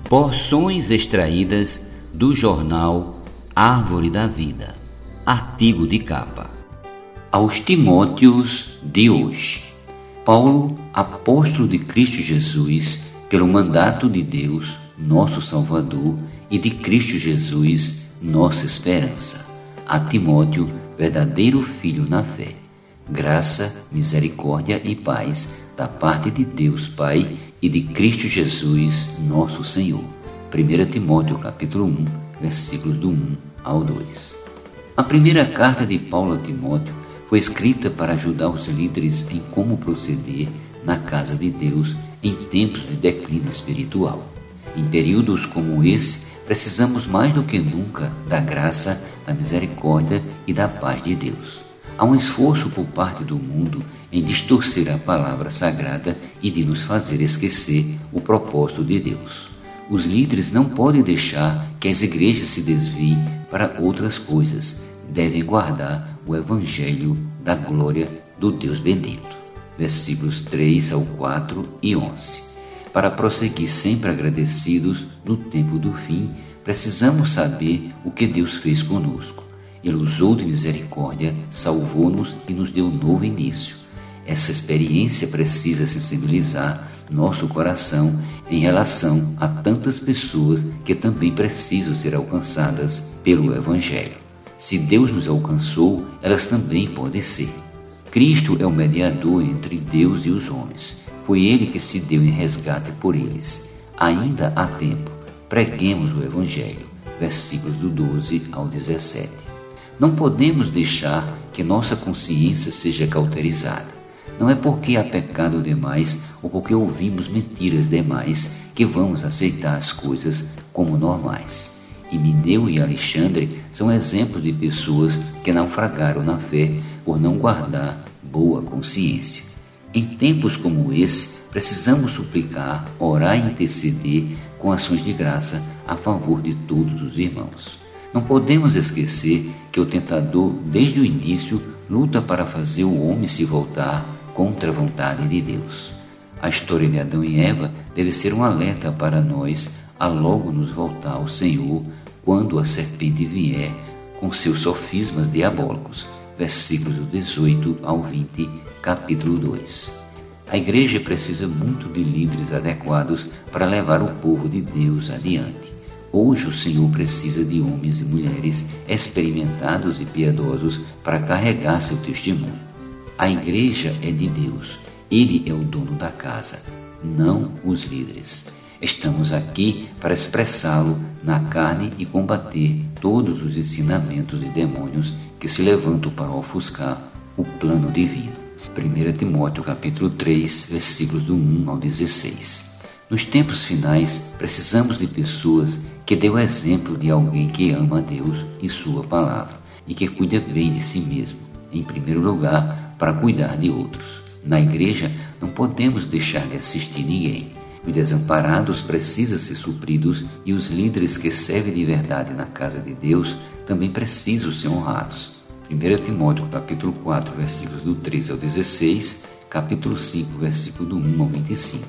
Porções extraídas do jornal Árvore da Vida, artigo de capa. Aos Timóteos de hoje. Paulo, apóstolo de Cristo Jesus, pelo mandato de Deus, nosso Salvador, e de Cristo Jesus, nossa esperança. A Timóteo, verdadeiro filho na fé. Graça, misericórdia e paz da parte de Deus Pai e de Cristo Jesus, nosso Senhor. 1 Timóteo capítulo 1, versículos do 1 ao 2. A primeira carta de Paulo a Timóteo foi escrita para ajudar os líderes em como proceder na casa de Deus em tempos de declínio espiritual. Em períodos como esse, precisamos mais do que nunca da graça, da misericórdia e da paz de Deus. Há um esforço por parte do mundo em distorcer a palavra sagrada e de nos fazer esquecer o propósito de Deus. Os líderes não podem deixar que as igrejas se desviem para outras coisas. Devem guardar o evangelho da glória do Deus bendito. Versículos 3 ao 4 e 11. Para prosseguir sempre agradecidos no tempo do fim, precisamos saber o que Deus fez conosco. Ele usou de misericórdia, salvou-nos e nos deu um novo início. Essa experiência precisa sensibilizar nosso coração em relação a tantas pessoas que também precisam ser alcançadas pelo Evangelho. Se Deus nos alcançou, elas também podem ser. Cristo é o mediador entre Deus e os homens. Foi Ele que se deu em resgate por eles. Ainda há tempo. Preguemos o Evangelho. Versículos do 12 ao 17. Não podemos deixar que nossa consciência seja cauterizada. Não é porque há pecado demais ou porque ouvimos mentiras demais que vamos aceitar as coisas como normais. Himeneu e Alexandre são exemplos de pessoas que naufragaram na fé por não guardar boa consciência. Em tempos como esse, precisamos suplicar, orar e interceder com ações de graça a favor de todos os irmãos. Não podemos esquecer que o tentador, desde o início, luta para fazer o homem se voltar contra a vontade de Deus. A história de Adão e Eva deve ser um alerta para nós a logo nos voltar ao Senhor quando a serpente vier com seus sofismas diabólicos. Versículos do 18 ao 20, capítulo 2. A igreja precisa muito de líderes adequados para levar o povo de Deus adiante. Hoje o Senhor precisa de homens e mulheres experimentados e piedosos para carregar seu testemunho. A igreja é de Deus. Ele é o dono da casa, não os líderes. Estamos aqui para expressá-lo na carne e combater todos os ensinamentos de demônios que se levantam para ofuscar o plano divino. 1 Timóteo capítulo 3, versículos do 1 ao 16. Nos tempos finais, precisamos de pessoas que dêem o exemplo de alguém que ama a Deus e sua palavra e que cuida bem de si mesmo, em primeiro lugar, para cuidar de outros. Na igreja, não podemos deixar de assistir ninguém. Os desamparados precisam ser supridos e os líderes que servem de verdade na casa de Deus também precisam ser honrados. 1 Timóteo capítulo 4, versículos do 13 ao 16, capítulo 5, versículo do 1 ao 25.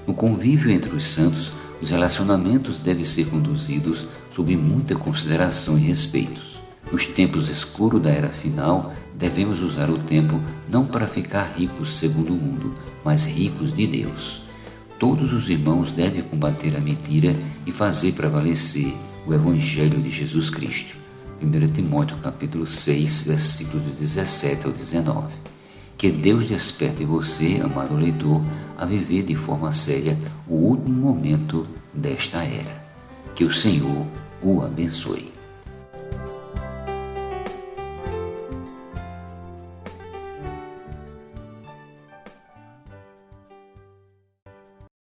No convívio entre os santos, os relacionamentos devem ser conduzidos sob muita consideração e respeito. Nos tempos escuros da era final, devemos usar o tempo não para ficar ricos segundo o mundo, mas ricos de Deus. Todos os irmãos devem combater a mentira e fazer prevalecer o Evangelho de Jesus Cristo. 1 Timóteo capítulo 6, versículos de 17 ao 19. Que Deus desperte você, amado leitor, a viver de forma séria o último momento desta era. Que o Senhor o abençoe.